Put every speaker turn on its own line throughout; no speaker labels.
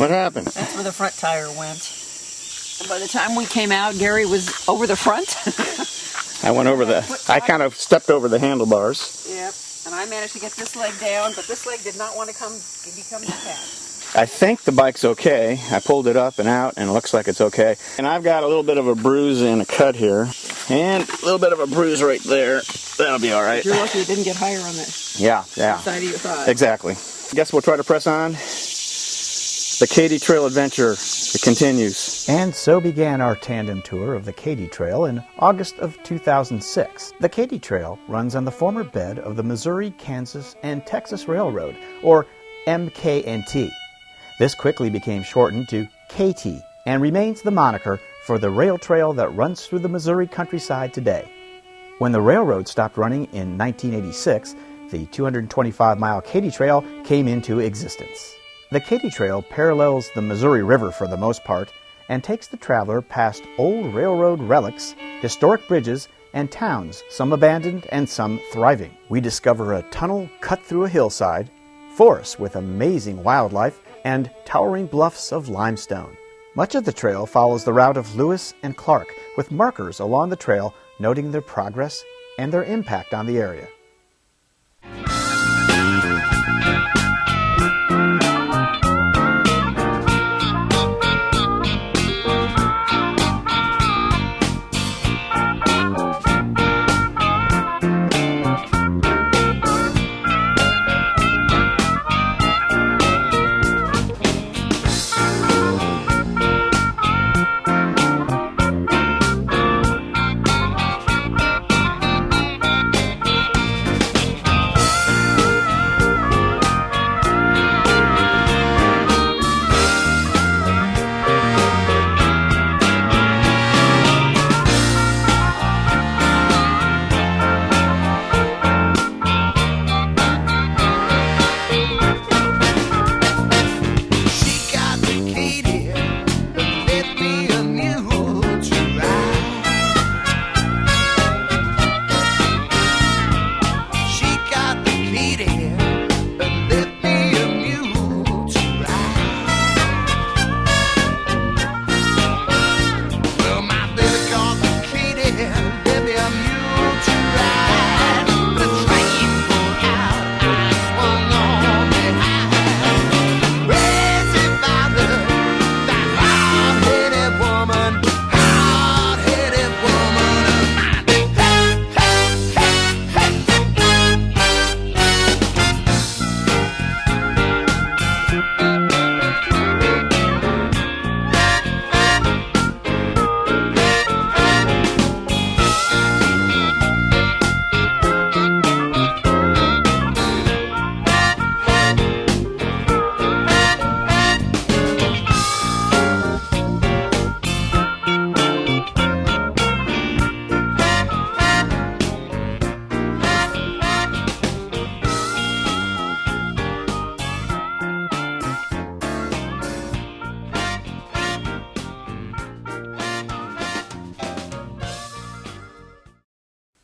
What happened?
That's where the front tire went. And by the time we came out, Gary was over the front.
I went over I kind of stepped over the handlebars.
Yep. And I managed to get this leg down, but this leg did not want to become detached.
I think the bike's okay. I pulled it up and out, and it looks like it's okay. And I've got a little bit of a bruise and a cut here, and a little bit of a bruise right there. That'll be all right.
You're lucky it didn't get higher on that.
Yeah.
Side of your thigh.
Exactly. I guess we'll try to press on. The Katy Trail adventure, it continues.
And so began our tandem tour of the Katy Trail in August of 2006. The Katy Trail runs on the former bed of the Missouri, Kansas, and Texas Railroad, or MK&T. This quickly became shortened to KT and remains the moniker for the rail trail that runs through the Missouri countryside today. When the railroad stopped running in 1986, the 225-mile Katy Trail came into existence. The Katy Trail parallels the Missouri River for the most part and takes the traveler past old railroad relics, historic bridges, and towns, some abandoned and some thriving. We discover a tunnel cut through a hillside, forests with amazing wildlife, and towering bluffs of limestone. Much of the trail follows the route of Lewis and Clark, with markers along the trail noting their progress and their impact on the area.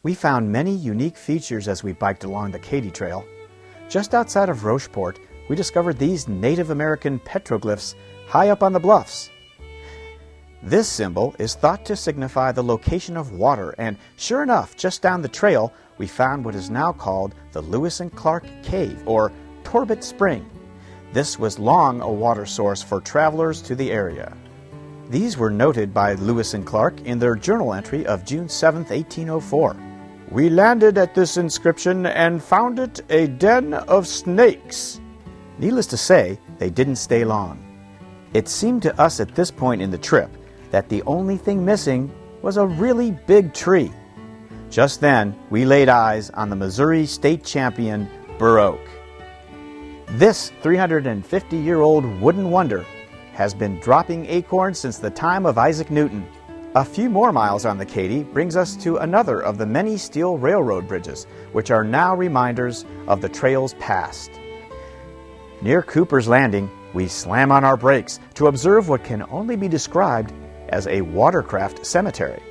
We found many unique features as we biked along the Katy Trail. Just outside of Rocheport, we discovered these Native American petroglyphs high up on the bluffs. This symbol is thought to signify the location of water, and sure enough, just down the trail, we found what is now called the Lewis and Clark Cave, or Torbit Spring. This was long a water source for travelers to the area. These were noted by Lewis and Clark in their journal entry of June 7, 1804. "We landed at this inscription and found it a den of snakes." Needless to say, they didn't stay long. It seemed to us at this point in the trip that the only thing missing was a really big tree. Just then, we laid eyes on the Missouri state champion, Bur Oak. This 350-year-old wooden wonder has been dropping acorns since the time of Isaac Newton. A few more miles on the Katy brings us to another of the many steel railroad bridges, which are now reminders of the trail's past. Near Cooper's Landing, we slam on our brakes to observe what can only be described as a watercraft cemetery.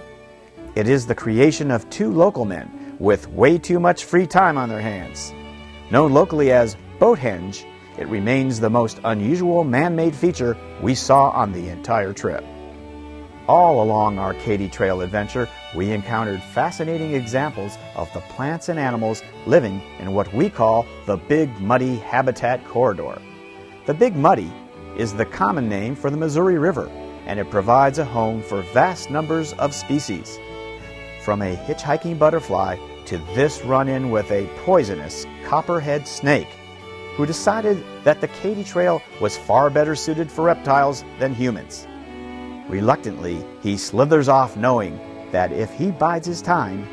It is the creation of two local men with way too much free time on their hands. Known locally as Boathenge, it remains the most unusual man-made feature we saw on the entire trip. All along our Katy Trail adventure, we encountered fascinating examples of the plants and animals living in what we call the Big Muddy Habitat Corridor. The Big Muddy is the common name for the Missouri River, and it provides a home for vast numbers of species. From a hitchhiking butterfly to this run-in with a poisonous copperhead snake, who decided that the Katy Trail was far better suited for reptiles than humans. Reluctantly, he slithers off knowing that if he bides his time,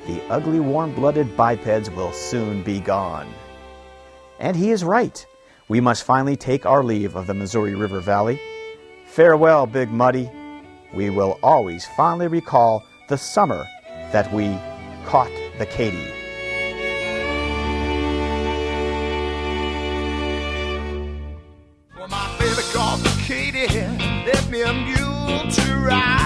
the ugly warm-blooded bipeds will soon be gone. And he is right. We must finally take our leave of the Missouri River Valley. Farewell, Big Muddy. We will always fondly recall the summer that we caught the Katy.
Well, my baby caught the Katy, left me a mule to ride.